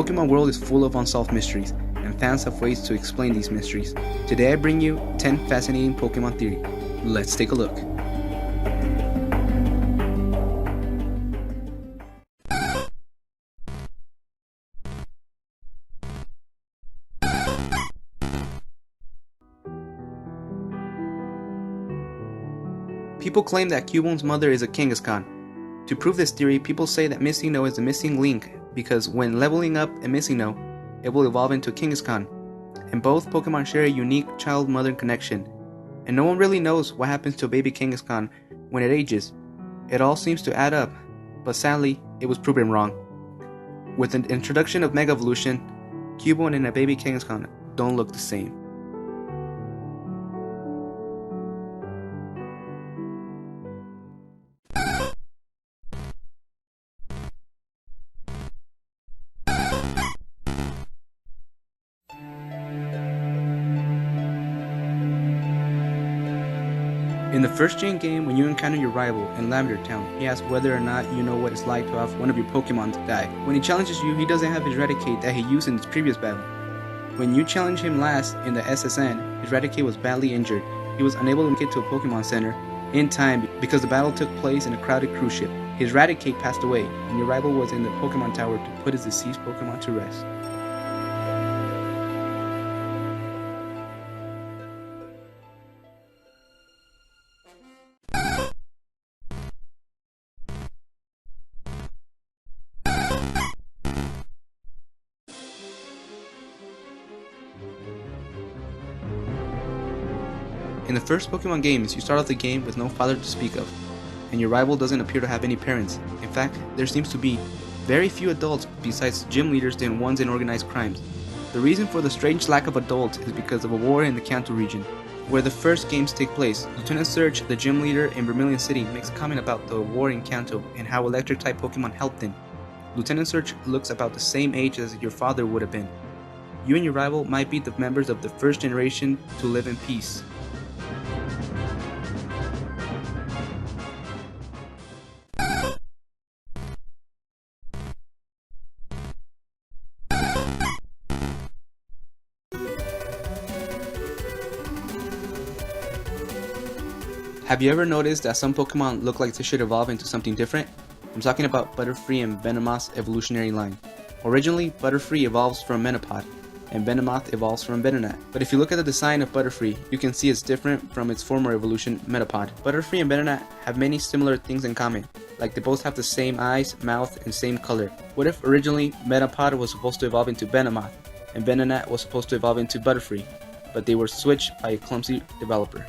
Pokemon world is full of unsolved mysteries, and fans have ways to explain these mysteries. Today I bring you 10 fascinating Pokemon theories. Let's take a look. People claim that Cubone's mother is a Kangaskhan. To prove this theory, people say that Missinno is the missing link because when leveling up a Missinno, it will evolve into a Kangaskhan, and both Pokemon share a unique child-mother connection, and no one really knows what happens to a baby Kangaskhan when it ages. It all seems to add up, but sadly, it was proven wrong. With the introduction of Mega Evolution, Cubone and a baby Kangaskhan don't look the same. In the first gen game, when you encounter your rival in Lavender Town, he asks whether or not you know what it's like to have one of your Pokemon die. When he challenges you, he doesn't have his Eradicate that he used in his previous battle. When you challenge him last in the SSN, his Eradicate was badly injured. He was unable to make it to a Pokemon Center in time because the battle took place in a crowded cruise ship. His Eradicate passed away, and your rival was in the Pokemon Tower to put his deceased Pokemon to rest. In the first Pokemon games, you start off the game with no father to speak of, and your rival doesn't appear to have any parents. In fact, there seems to be very few adults besides gym leaders than ones in organized crimes. The reason for the strange lack of adults is because of a war in the Kanto region, where the first games take place. Lieutenant Surge, the gym leader in Vermilion City, makes a comment about the war in Kanto and how electric-type Pokemon helped him. Lieutenant Surge looks about the same age as your father would have been. You and your rival might be the members of the first generation to live in peace. Have you ever noticed that some Pokemon look like they should evolve into something different? I'm talking about Butterfree and Venomoth's evolutionary line. Originally, Butterfree evolves from Menopod, and Venomoth evolves from Venonat. But if you look at the design of Butterfree, you can see it's different from its former evolution, Metapod. Butterfree and Venonat have many similar things in common, like they both have the same eyes, mouth, and same color. What if originally Metapod was supposed to evolve into Venomoth, and Venonat was supposed to evolve into Butterfree, but they were switched by a clumsy developer?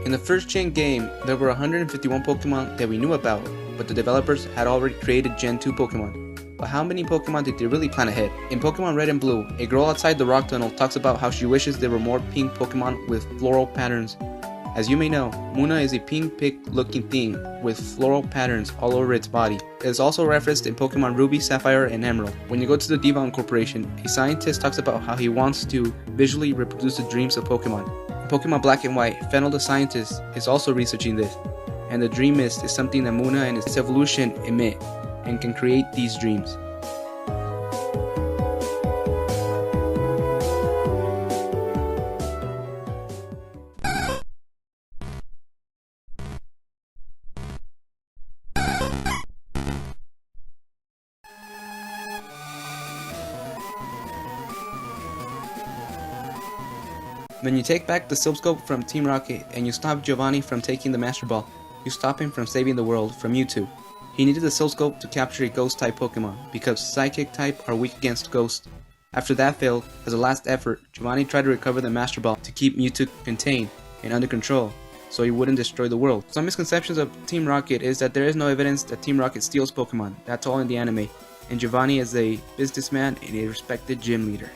In the first gen game, there were 151 Pokemon that we knew about, but the developers had already created Gen 2 Pokemon. But how many Pokemon did they really plan ahead? In Pokemon Red and Blue, a girl outside the rock tunnel talks about how she wishes there were more pink Pokemon with floral patterns. As you may know, Munna is a pink pig looking thing with floral patterns all over its body. It is also referenced in Pokemon Ruby, Sapphire, and Emerald. When you go to the Devon Corporation, a scientist talks about how he wants to visually reproduce the dreams of Pokemon. In Pokemon Black and White, Fennel the scientist is also researching this, and the Dream Mist is something that Munna and its evolution emit, and can create these dreams. When you take back the Silpscope from Team Rocket and you stop Giovanni from taking the Master Ball, you stop him from saving the world from Mewtwo. He needed the Silpscope to capture a Ghost-type Pokemon, because Psychic-type are weak against Ghost. After that failed, as a last effort, Giovanni tried to recover the Master Ball to keep Mewtwo contained and under control, so he wouldn't destroy the world. Some misconceptions of Team Rocket is that there is no evidence that Team Rocket steals Pokemon. That's all in the anime, and Giovanni is a businessman and a respected gym leader.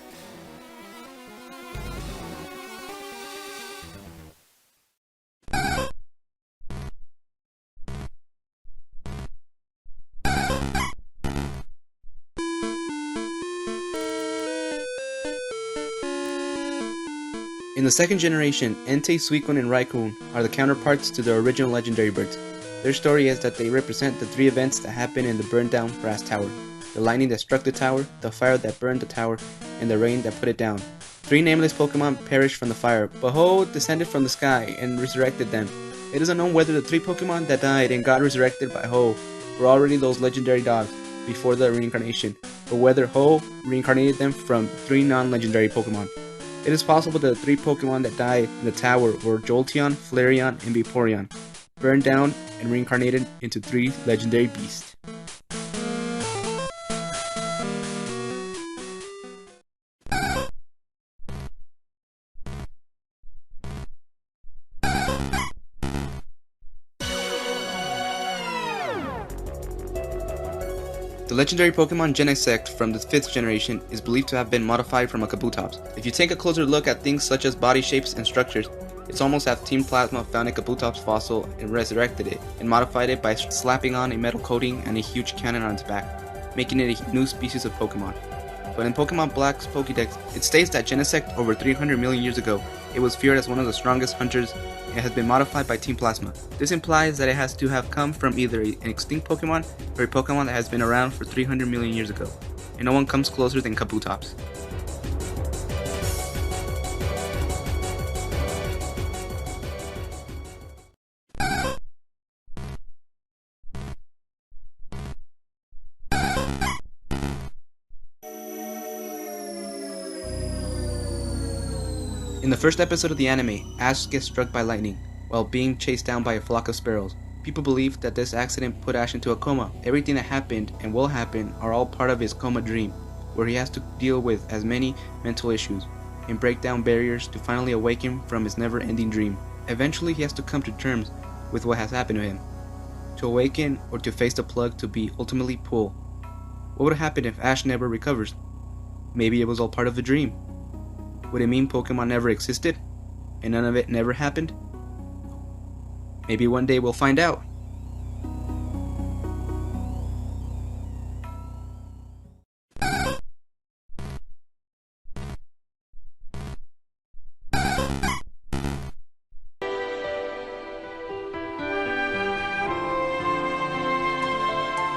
In the second generation, Entei, Suicune, and Raikun are the counterparts to the original legendary birds. Their story is that they represent the three events that happened in the burned down brass tower: the lightning that struck the tower, the fire that burned the tower, and the rain that put it down. Three nameless Pokemon perished from the fire, but Ho descended from the sky and resurrected them. It is unknown whether the three Pokemon that died and got resurrected by Ho were already those legendary dogs before the reincarnation, or whether Ho reincarnated them from three non-legendary Pokemon. It is possible that the three Pokemon that died in the tower were Jolteon, Flareon, and Vaporeon, burned down and reincarnated into three legendary beasts. The legendary Pokemon Genesect from the 5th generation is believed to have been modified from a Kabutops. If you take a closer look at things such as body shapes and structures, it's almost as if Team Plasma found a Kabutops fossil and resurrected it, and modified it by slapping on a metal coating and a huge cannon on its back, making it a new species of Pokemon. But in Pokemon Black's Pokédex, it states that Genesect over 300 million years ago, it was feared as one of the strongest hunters and has been modified by Team Plasma. This implies that it has to have come from either an extinct Pokemon or a Pokemon that has been around for 300 million years ago, and no one comes closer than Kabutops. In the first episode of the anime, Ash gets struck by lightning while being chased down by a flock of sparrows. People believe that this accident put Ash into a coma. Everything that happened and will happen are all part of his coma dream, where he has to deal with as many mental issues and break down barriers to finally awaken from his never-ending dream. Eventually he has to come to terms with what has happened to him, to awaken or to face the plug to be ultimately pulled. What would happen if Ash never recovers? Maybe it was all part of the dream. Would it mean Pokemon never existed, and none of it never happened? Maybe one day we'll find out.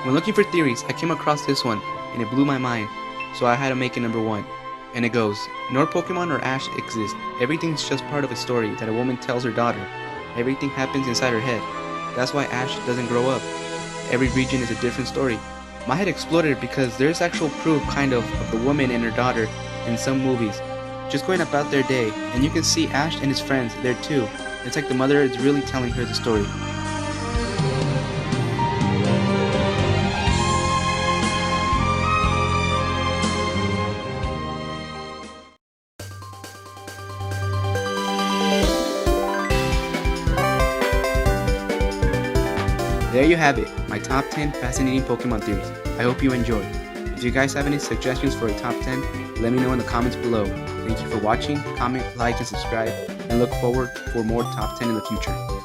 When looking for theories, I came across this one, and it blew my mind, so I had to make it number one. And it goes, nor Pokemon or Ash exist. Everything's just part of a story that a woman tells her daughter. Everything happens inside her head. That's why Ash doesn't grow up. Every region is a different story. My head exploded because there's actual proof kind of the woman and her daughter in some movies, just going about their day, and you can see Ash and his friends there too. It's like the mother is really telling her the story. There you have it, my top 10 fascinating Pokemon theories. I hope you enjoyed. If you guys have any suggestions for a top 10, let me know in the comments below. Thank you for watching, comment, like, and subscribe, and look forward for more top 10 in the future.